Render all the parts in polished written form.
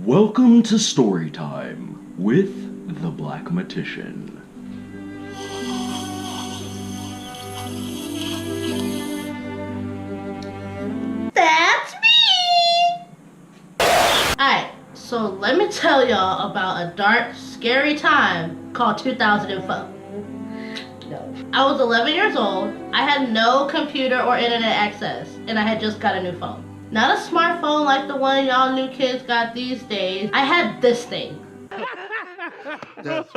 Welcome to Storytime with the Black-Matician. That's me! Alright, so let me tell y'all about a dark, scary time called 2004. I was 11 years old, I had no computer or internet access, and I had just got a new phone. Not a smartphone like the one y'all new kids got these days. I had this thing. That's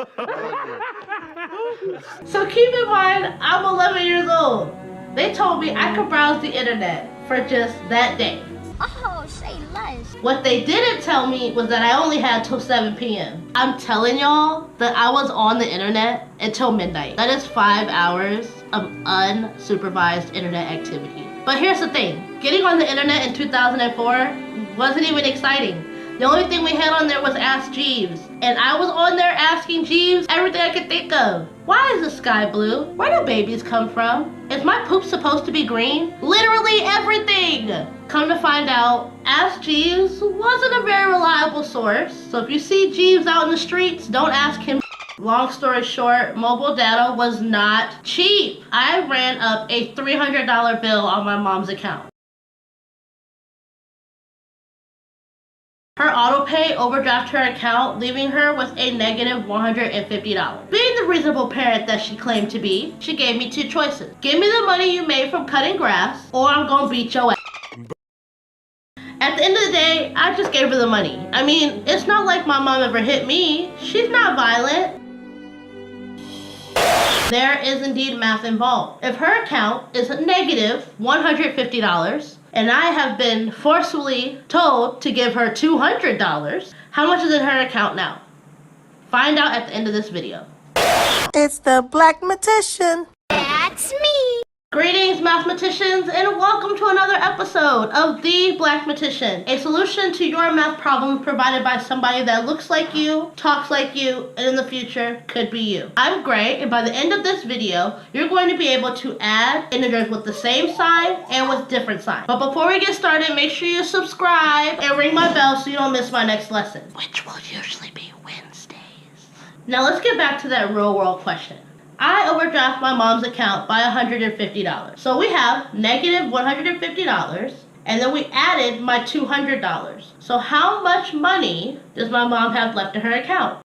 So keep in mind, I'm 11 years old. They told me I could browse the internet for just that day. Oh, say less. What they didn't tell me was that I only had till 7 p.m. I'm telling y'all that I was on the internet until midnight. That is 5 hours of unsupervised internet activity. But here's the thing, getting on the internet in 2004 wasn't even exciting. The only thing we had on there was Ask Jeeves. And I was on there asking Jeeves everything I could think of. Why is the sky blue? Where do babies come from? Is my poop supposed to be green? Literally everything! Come to find out, Ask Jeeves wasn't a very reliable source. So if you see Jeeves out in the streets, don't ask him. Long story short, mobile data was not cheap. I ran up a $300 bill on my mom's account. Her autopay overdrafted her account, leaving her with a negative $150. Being the reasonable parent that she claimed to be, she gave me two choices. Give me the money you made from cutting grass, or I'm gonna beat your ass. At the end of the day, I just gave her the money. I mean, it's not like my mom ever hit me. She's not violent. There is indeed math involved. If her account is negative $150, and I have been forcefully told to give her $200, how much is in her account now? Find out at the end of this video. It's the Black-Matician. That's me. Greetings, mathematicians, and welcome to another episode of the Black-Matician, a solution to your math problems provided by somebody that looks like you, talks like you, and in the future could be you. I'm Gray, and by the end of this video, you're going to be able to add integers with the same sign and with different signs. But before we get started, make sure you subscribe and ring my bell so you don't miss my next lesson, which will usually be Wednesdays. Now let's get back to that real world question. I overdraft my mom's account by $150. So we have negative $150, and then we added my $200. So how much money does my mom have left in her account?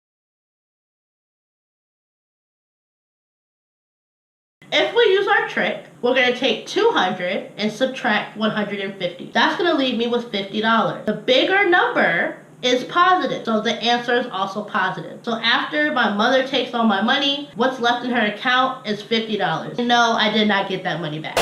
If we use our trick, we're going to take 200 and subtract 150. That's going to leave me with $50. The bigger number is positive, so the answer is also positive. So after my mother takes all my money, what's left in her account is $50. No, I did not get that money back.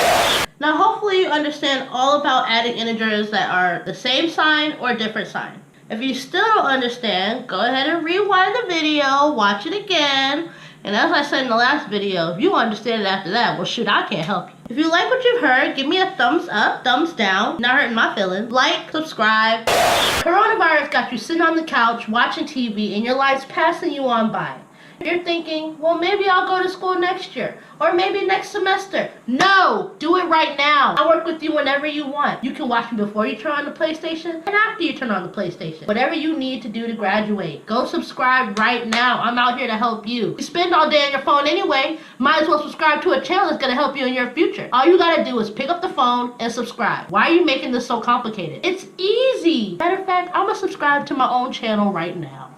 Now hopefully you understand all about adding integers that are the same sign or different sign. If you still don't understand, go ahead and rewind the video, watch it again, and as I said in the last video, if you understand it after that, well shoot, I can't help you. If you like what you've heard, give me a thumbs up, thumbs down, not hurting my feelings. Like, subscribe. Coronavirus got you sitting on the couch watching TV and your life's passing you on by. You're thinking, well maybe I'll go to school next year, or maybe next semester. No, do it right now. I work with you whenever you want. You can watch me before you turn on the PlayStation and after you turn on the PlayStation. Whatever you need to do to graduate, go subscribe right now. I'm out here to help you. You spend all day on your phone anyway, might as well subscribe to a channel that's gonna help you in your future. All you gotta do is pick up the phone and subscribe. Why are you making this so complicated? It's easy. Matter of fact, I'm gonna subscribe to my own channel right now.